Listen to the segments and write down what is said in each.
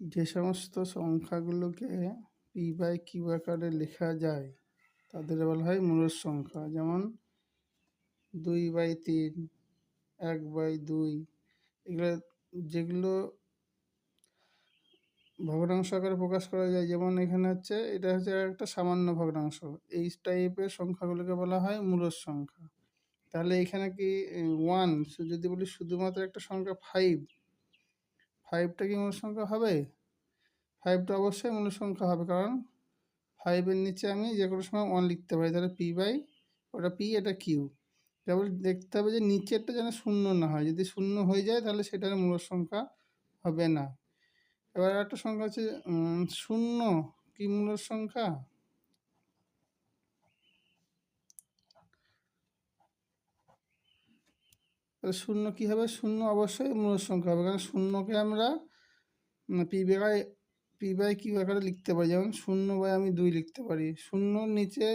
যে সমস্ত সংখ্যাগুলোকে P by Q আকারে লেখা যায় তাদের বলা হয় মূলদ সংখ্যা। যেমন 2/3, 1/2, এগুলো যেগুলো ভগ্নাংশ আকারে প্রকাশ করা যায়। যেমন এখানে হচ্ছে এটা হচ্ছে একটা সামান্য ভগ্নাংশ, এই টাইপের সংখ্যাগুলোকে বলা হয় মূলদ সংখ্যা। তাহলে এখানে কি 1 যদি বলি শুধুমাত্র একটা সংখ্যা 5টা কি মূলদ সংখ্যা হবে? 5টা অবশ্যই মূলদ সংখ্যা হবে, কারণ 5-এর নিচে আমি যে কোনো সময় 1 লিখতে পারি। তাহলে পি বাই ওটা পি, এটা কিউ। তারপর দেখতে হবে যে নিচেরটা যেন শূন্য না হয়, যদি শূন্য হয়ে যায় তাহলে সেটার মূলদ সংখ্যা হবে না। এবার একটা সংখ্যা হচ্ছে 0 কি মূলদ সংখ্যা? তাহলে 0 কি হবে? 0 অবশ্যই মূলদ সংখ্যা হবে, কারণ শূন্যকে আমরা পি বাই কিউ আকারে লিখতে পারি। যেমন 0/2 লিখতে পারি। শূন্যর নিচে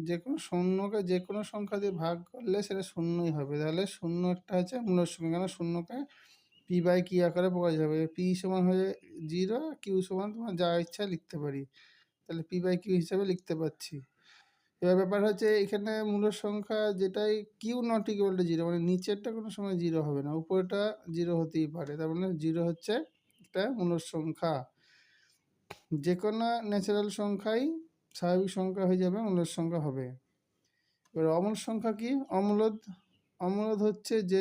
যে কোনো শূন্যকে যে কোনো সংখ্যা দিয়ে ভাগ করলে সেটা শূন্যই হবে। তাহলে 0 একটা হচ্ছে মূলদ সংখ্যা, কারণ শূন্যকে পি বাই কিউ আকারে প্রকাশ যাবে। পি সমান হয়ে 0, কিউ সমান তোমার যা ইচ্ছা লিখতে পারি। তাহলে পি বাই কিউ হিসাবে লিখতে পাচ্ছি। এবার ব্যাপার হচ্ছে এখানে মূলদ সংখ্যা যেটাই কিউ নট ইকুয়াল টু 0, মানে নিচেরটা কোনো সময় 0 হবে না, উপরেটা 0 হতেই পারে। তার মানে 0 হচ্ছে একটা মূলদ সংখ্যা। যে কোনো ন্যাচারাল সংখ্যাই স্বাভাবিক সংখ্যা হয়ে যাবে, মূলদ সংখ্যা হবে। এবার অমূলদ সংখ্যা কি? অমূলদ হচ্ছে যে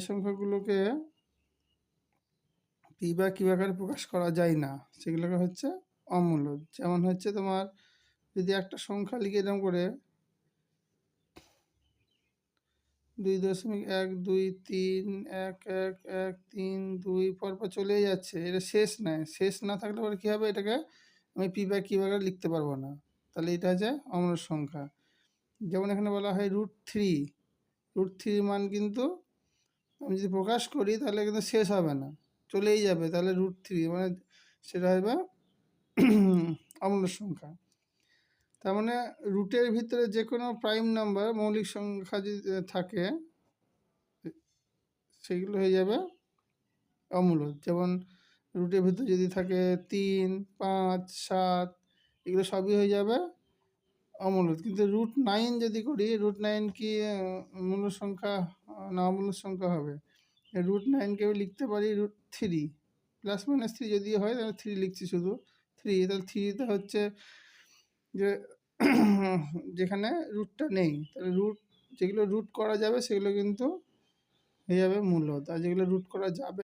সংখ্যাগুলোকে পি বা কিউ আকারে প্রকাশ করা যায় না, সেগুলোকে হচ্ছে অমূলদ। যেমন হচ্ছে তোমার যদি একটা সংখ্যা লিখে এরকম করে 2.1231113 পরপর চলেই যাচ্ছে, এটা শেষ নয়। শেষ না থাকলে পরে কী হবে? এটাকে আমি পি বাই কিউ আকারে লিখতে পারবো না, তাহলে এটা হচ্ছে অমূলদ সংখ্যা। যেমন এখানে বলা হয় √3 মান কিন্তু আমি যদি প্রকাশ করি তাহলে কিন্তু শেষ হবে না, চলেই যাবে। তাহলে √3 মানে সেটা হবে অমূলদ সংখ্যা। তার মানে রুটের ভিতরে যে কোনো প্রাইম নাম্বার মৌলিক সংখ্যা যদি থাকে সেগুলো হয়ে যাবে অমূলদ। যেমন রুটের ভিতরে যদি থাকে 3, 5, 7, এগুলো সবই হয়ে যাবে অমূলদ। কিন্তু √9 যদি করি, √9 কি মূলদ সংখ্যা না অমূলদ সংখ্যা হবে? √9কে আমি লিখতে পারি √3, +-3 যদি হয় তাহলে 3 লিখছি শুধু 3। তাহলে 3তে হচ্ছে যে যেখানে রুটটা নেই, তাহলে যেগুলো রুট করা যাবে সেগুলো কিন্তু হয়ে যাবে মূলদ, আর যেগুলো রুট করা যাবে